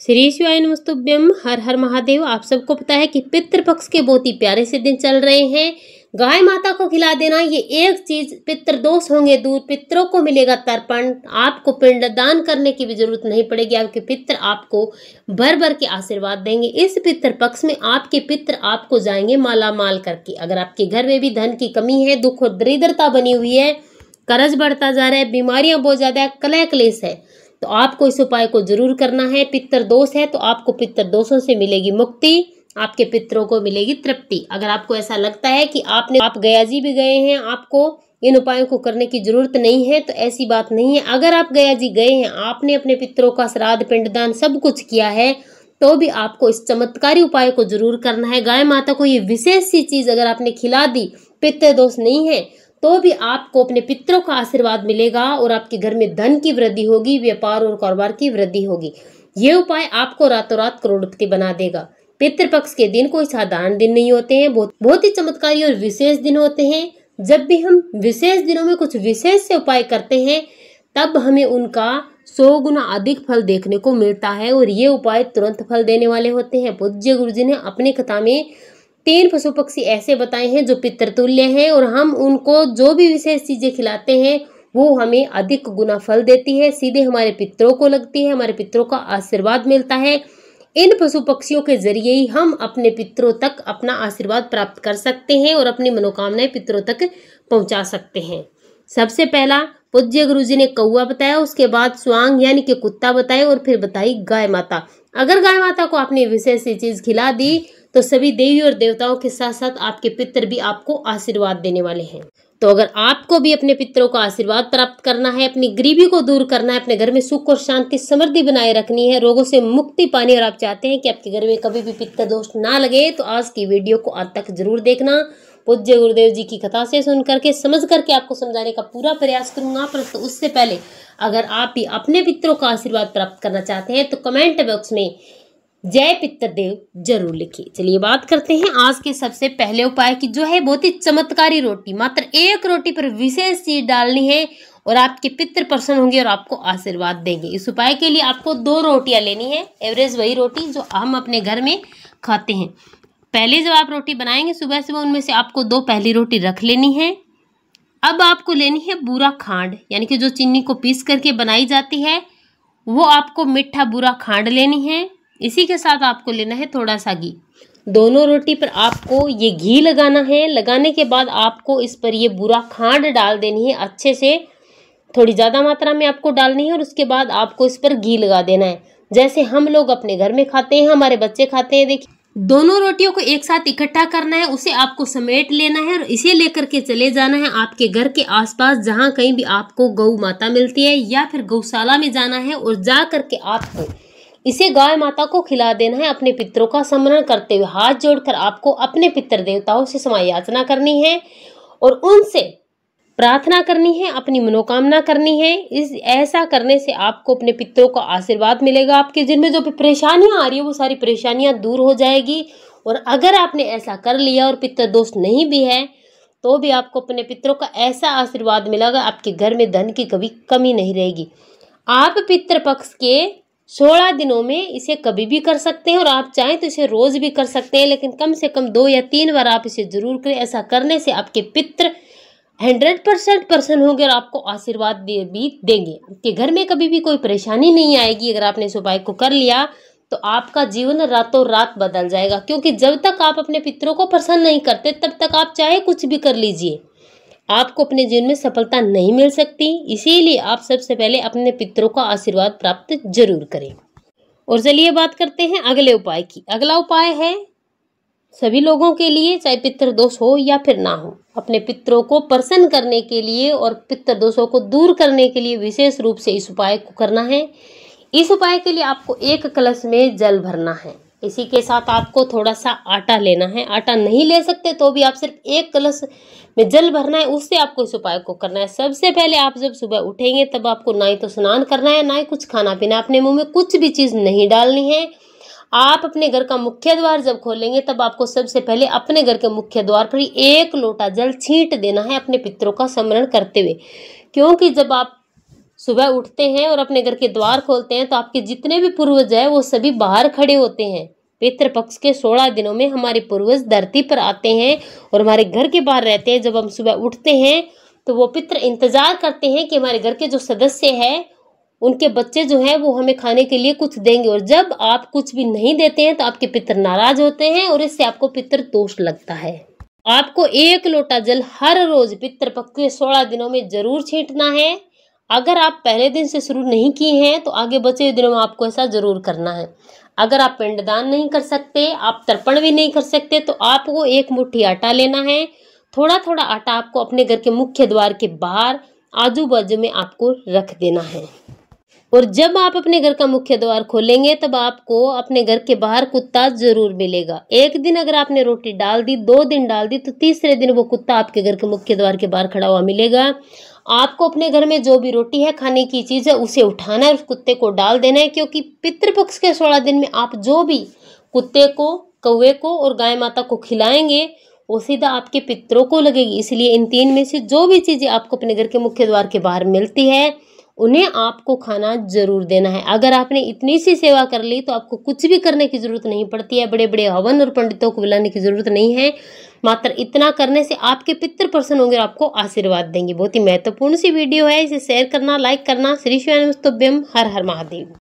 श्री शिवाय नमस्तुभ्यम। हर हर महादेव। आप सबको पता है कि पितृपक्ष के बहुत ही प्यारे से दिन चल रहे हैं। गाय माता को खिला देना ये एक चीज, पितृ दोष होंगे दूर, पितरों को मिलेगा तर्पण, आपको पिंडदान करने की भी जरूरत नहीं पड़ेगी। आपके पितृ आपको भर भर के आशीर्वाद देंगे। इस पितृ पक्ष में आपके पितृ आपको जाएंगे माला माल करके। अगर आपके घर में भी धन की कमी है, दुख और दरिद्रता बनी हुई है, कर्ज बढ़ता जा रहा है, बीमारियां बहुत ज्यादा है, कलह क्लेश है, तो आपको इस उपाय को जरूर करना है। पितृ दोष है तो आपको पितृ दोषों से मिलेगी मुक्ति, आपके पितरों को मिलेगी तृप्ति। अगर आपको ऐसा लगता है कि आप गया जी भी गए हैं, आपको इन उपायों को करने की जरूरत नहीं है, तो ऐसी बात नहीं है। अगर आप गया जी गए हैं, आपने अपने पितरों का श्राद्ध पिंडदान सब कुछ किया है, तो भी आपको इस चमत्कारी उपाय को जरूर करना है। गाय माता को ये विशेष सी चीज अगर आपने खिला दी, पितृ दोष नहीं है, तो भी आपको अपने पितरों का आशीर्वाद मिलेगा और आपके घर में धन की वृद्धि होगी, व्यापार और कारोबार की वृद्धि होगी। ये उपाय आपको रातों रात करोड़पति बना देगा। पितृपक्ष के दिन कोई साधारण दिन नहीं होते हैं, बहुत ही चमत्कारी और विशेष दिन होते हैं। जब भी हम विशेष दिनों में कुछ विशेष से उपाय करते हैं, तब हमें उनका 100 गुना अधिक फल देखने को मिलता है और ये उपाय तुरंत फल देने वाले होते हैं। पूज्य गुरु जी ने अपनी कथा में 3 पशु पक्षी ऐसे बताए हैं जो पितृतुल्य हैं, और हम उनको जो भी विशेष चीजें खिलाते हैं वो हमें अधिक गुना फल देती है, सीधे हमारे पितरों को लगती है, हमारे पितरों का आशीर्वाद मिलता है। इन पशु पक्षियों के जरिए ही हम अपने पितरों तक अपना आशीर्वाद प्राप्त कर सकते हैं और अपनी मनोकामनाएं पितरों तक पहुंचा सकते हैं। सबसे पहला पूज्य गुरु जी ने कौवा बताया, उसके बाद स्वांग यानी कि कुत्ता बताया, और फिर बताई गाय माता। अगर गाय माता को आपने विशेष सी चीज खिला दी तो सभी देवी और देवताओं के साथ साथ आपके पितृ भी आपको आशीर्वाद देने वाले हैं। तो अगर आपको भी अपने पितरों का आशीर्वाद प्राप्त करना है, अपनी गरीबी को दूर करना है, अपने घर में सुख और शांति समृद्धि बनाए रखनी है, रोगों से मुक्ति पानी, और आप चाहते हैं कि आपके घर में कभी भी पितृ दोष ना लगे, तो आज की वीडियो को अंत तक जरूर देखना। पूज्य गुरुदेव जी की कथा से सुन करके समझ करके आपको समझाने का पूरा प्रयास करूंगा। परंतु उससे पहले अगर आप भी अपने पितरों का आशीर्वाद प्राप्त करना चाहते हैं तो कमेंट बॉक्स में जय पितृदेव जरूर लिखिए। चलिए बात करते हैं आज के सबसे पहले उपाय की, जो है बहुत ही चमत्कारी रोटी। मात्र एक रोटी पर विशेष चीज डालनी है और आपके पितृ प्रसन्न होंगे और आपको आशीर्वाद देंगे। इस उपाय के लिए आपको 2 रोटियां लेनी है, एवरेज वही रोटी जो हम अपने घर में खाते हैं। पहले जब आप रोटी बनाएंगे सुबह सुबह, उनमें से आपको 2 पहली रोटी रख लेनी है। अब आपको लेनी है बूरा खांड, यानी कि जो चीनी को पीस करके बनाई जाती है, वो आपको मीठा बूरा खांड लेनी है। इसी के साथ आपको लेना है थोड़ा सा घी। दोनों रोटी पर आपको ये घी लगाना है। लगाने के बाद आपको इस पर ये बूरा खांड डाल देनी है अच्छे से, थोड़ी ज़्यादा मात्रा में आपको डालनी है, और उसके बाद आपको इस पर घी लगा देना है, जैसे हम लोग अपने घर में खाते हैं, हमारे बच्चे खाते हैं। देखिए, दोनों रोटियों को एक साथ इकट्ठा करना है, उसे आपको समेट लेना है और इसे लेकर के चले जाना है आपके घर के आसपास, जहाँ कहीं भी आपको गौ माता मिलती है, या फिर गौशाला में जाना है और जा करके आपको इसे गाय माता को खिला देना है। अपने पितरों का स्मरण करते हुए हाथ जोड़कर आपको अपने पितृ देवताओं से क्षमा याचना करनी है और उनसे प्रार्थना करनी है, अपनी मनोकामना करनी है। ऐसा करने से आपको अपने पितरों का आशीर्वाद मिलेगा। आपके जिनमें जो भी परेशानियां आ रही है वो सारी परेशानियां दूर हो जाएगी। और अगर आपने ऐसा कर लिया और पितृ दोष नहीं भी है, तो भी आपको अपने पितरों का ऐसा आशीर्वाद मिलेगा, आपके घर में धन की कभी कमी नहीं रहेगी। आप पितृपक्ष के 16 दिनों में इसे कभी भी कर सकते हैं और आप चाहें तो इसे रोज भी कर सकते हैं, लेकिन कम से कम 2 या 3 बार आप इसे जरूर करें। ऐसा करने से आपके पितृ 100% प्रसन्न होंगे और आपको आशीर्वाद भी देंगे। आपके घर में कभी भी कोई परेशानी नहीं आएगी। अगर आपने इस उपाय को कर लिया तो आपका जीवन रातों रात बदल जाएगा, क्योंकि जब तक आप अपने पितरों को प्रसन्न नहीं करते तब तक आप चाहे कुछ भी कर लीजिए, आपको अपने जीवन में सफलता नहीं मिल सकती। इसीलिए आप सबसे पहले अपने पितरों का आशीर्वाद प्राप्त जरूर करें। और चलिए बात करते हैं अगले उपाय की। अगला उपाय है सभी लोगों के लिए, चाहे पितृ दोष हो या फिर ना हो, अपने पितरों को प्रसन्न करने के लिए और पितृ दोषों को दूर करने के लिए विशेष रूप से इस उपाय को करना है। इस उपाय के लिए आपको 1 कलश में जल भरना है। इसी के साथ आपको थोड़ा सा आटा लेना है। आटा नहीं ले सकते तो भी आप सिर्फ 1 कलश में जल भरना है, उससे आपको इस उपाय को करना है। सबसे पहले आप जब सुबह उठेंगे तब आपको ना ही तो स्नान करना है, ना ही कुछ खाना पीना, अपने मुंह में कुछ भी चीज नहीं डालनी है। आप अपने घर का मुख्य द्वार जब खोलेंगे तब आपको सबसे पहले अपने घर के मुख्य द्वार पर ही 1 लोटा जल छींट देना है, अपने पितरों का स्मरण करते हुए। क्योंकि जब आप सुबह उठते हैं और अपने घर के द्वार खोलते हैं तो आपके जितने भी पूर्वज हैं वो सभी बाहर खड़े होते हैं। पितृपक्ष के 16 दिनों में हमारे पूर्वज धरती पर आते हैं और हमारे घर के बाहर रहते हैं। जब हम सुबह उठते हैं तो वो पितृ इंतजार करते हैं कि हमारे घर के जो सदस्य हैं उनके बच्चे जो हैं वो हमें खाने के लिए कुछ देंगे, और जब आप कुछ भी नहीं देते हैं तो आपके पितृ नाराज होते हैं और इससे आपको पितृ दोष लगता है। आपको 1 लोटा जल हर रोज पितृपक्ष के 16 दिनों में जरूर छींटना है। अगर आप पहले दिन से शुरू नहीं किए हैं तो आगे बचे दिनों में आपको ऐसा जरूर करना है। अगर आप पिंडदान नहीं कर सकते, आप तर्पण भी नहीं कर सकते, तो आपको 1 मुट्ठी आटा लेना है। थोड़ा थोड़ा आटा आपको अपने घर के मुख्य द्वार के बाहर आजू बाजू में आपको रख देना है। और जब आप अपने घर का मुख्य द्वार खोलेंगे तब आपको अपने घर के बाहर कुत्ता जरूर मिलेगा। 1 दिन अगर आपने रोटी डाल दी, 2 दिन डाल दी, तो तीसरे दिन वो कुत्ता आपके घर के मुख्य द्वार के बाहर खड़ा हुआ मिलेगा। आपको अपने घर में जो भी रोटी है, खाने की चीज है, उसे उठाना है, उस कुत्ते को डाल देना है, क्योंकि पितृपक्ष के 16 दिन में आप जो भी कुत्ते को, कौवे को और गाय माता को खिलाएंगे वो सीधा आपके पितरों को लगेगी। इसलिए इन 3 में से जो भी चीजें आपको अपने घर के मुख्य द्वार के बाहर मिलती है उन्हें आपको खाना जरूर देना है। अगर आपने इतनी सी सेवा कर ली तो आपको कुछ भी करने की जरूरत नहीं पड़ती है, बड़े बड़े हवन और पंडितों को बुलाने की जरूरत नहीं है। मात्र इतना करने से आपके पितृ प्रसन्न होंगे और आपको आशीर्वाद देंगे। बहुत ही महत्वपूर्ण सी वीडियो है, इसे शेयर करना, लाइक करना। श्री शिवाय नमस्तुभ्यम। हर हर महादेव।